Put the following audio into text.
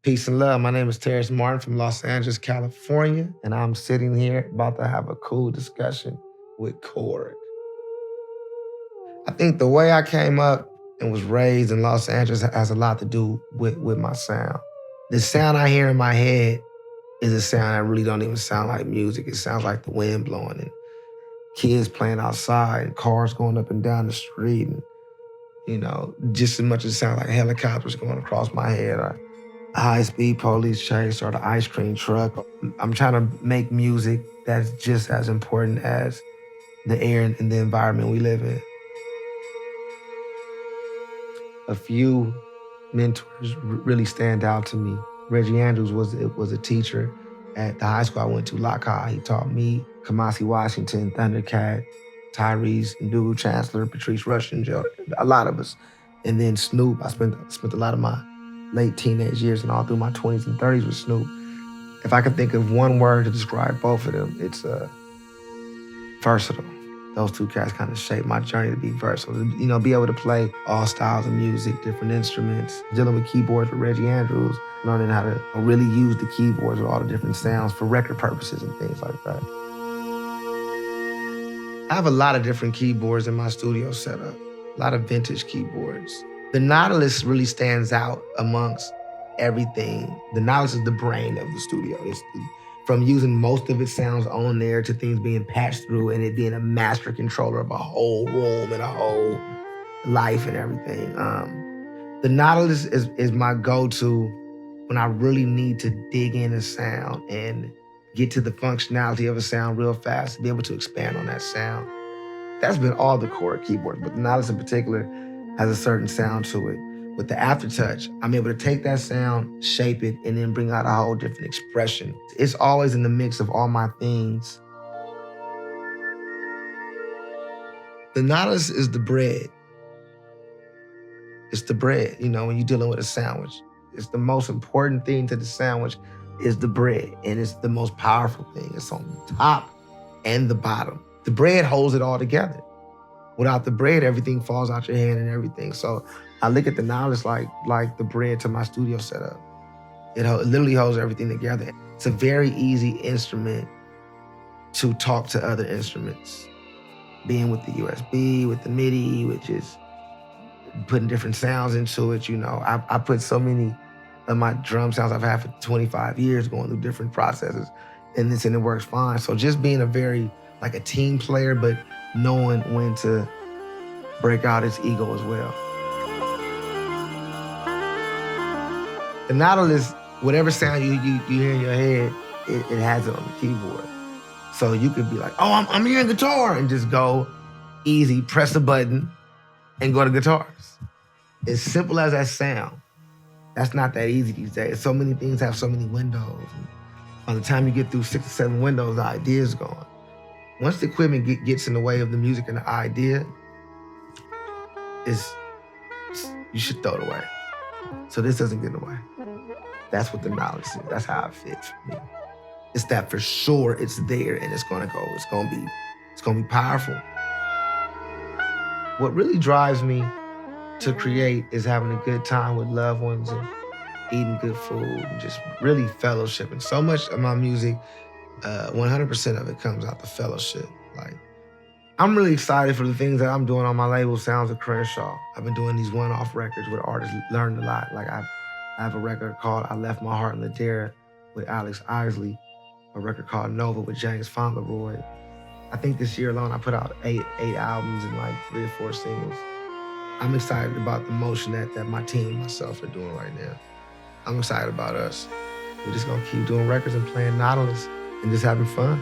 Peace and love. My name is Terrace Martin from Los Angeles, California, and I'm sitting here about to have a cool discussion with KORG. I think the way I came up and was raised in Los Angeles has a lot to do with my sound. The sound I hear in my head is a sound that really don't even sound like music. It sounds like the wind blowing and kids playing outside and cars going up and down the street and, just as much as it sounds like helicopters going across my head or a high-speed police chase or the ice cream truck. I'm trying to make music that's just as important as the air and the environment we live in. A few mentors really stand out to me. Reggie was a teacher at the high school I went to, Lock High. He taught me Kamasi Washington, Thundercat, Tyrese, Ndugu Chancellor, Patrice Rushen, a lot of us. And then Snoop. I spent a lot of my late teenage years and all through my 20s and 30s with Snoop. If I could think of one word to describe both of them, it's versatile. Those two cats kind of shaped my journey to be versatile, to, be able to play all styles of music, different instruments, dealing with keyboards with Reggie Andrews, learning how to really use the keyboards with all the different sounds for record purposes and things like that. I have a lot of different keyboards in my studio setup, a lot of vintage keyboards. The Nautilus really stands out amongst everything. The Nautilus is the brain of the studio. From using most of its sounds on there to things being patched through and it being a master controller of a whole room and a whole life and everything. The Nautilus is my go-to when I really need to dig in a sound and get to the functionality of a sound real fast, to be able to expand on that sound. That's been all the KORG keyboards, but the Nautilus in particular has a certain sound to it. With the aftertouch, I'm able to take that sound, shape it, and then bring out a whole different expression. It's always in the mix of all my things. The Nautilus is the bread. It's the bread, when you're dealing with a sandwich. It's the most important thing to the sandwich is the bread, and it's the most powerful thing. It's on the top and the bottom. The bread holds it all together. Without the bread, everything falls out your hand and everything. So I look at the Nautilus like the bread to my studio setup. It literally holds everything together. It's a very easy instrument to talk to other instruments. Being with the USB, with the MIDI, which is putting different sounds into it, I put so many of my drum sounds I've had for 25 years going through different processes, and it works fine. So just being like a team player, but knowing when to break out its ego as well. The Nautilus, whatever sound you hear in your head, it has it on the keyboard. So you could be like, oh, I'm hearing guitar, and just go easy, press a button, and go to guitars. As simple as that sound, that's not that easy these days. So many things have so many windows. And by the time you get through 6 or 7 windows, the idea's gone. Once the equipment gets in the way of the music and the idea, you should throw it away. So this doesn't get in the way. That's what the Nautilus is. That's how it fits for me. It's that for sure it's there and it's gonna go. It's gonna be powerful. What really drives me to create is having a good time with loved ones and eating good food and just really fellowship. And so much of my music, 100% of it comes out the fellowship. I'm really excited for the things that I'm doing on my label, Sounds of Crenshaw. I've been doing these one-off records with artists, learned a lot. I have a record called I Left My Heart in Ladera with Alex Isley, a record called Nova with James Fauntleroy. I think this year alone I put out eight albums and 3 or 4 singles. I'm excited about the motion that my team and myself are doing right now. I'm excited about us. We're just gonna keep doing records and playing Nautilus and just having fun.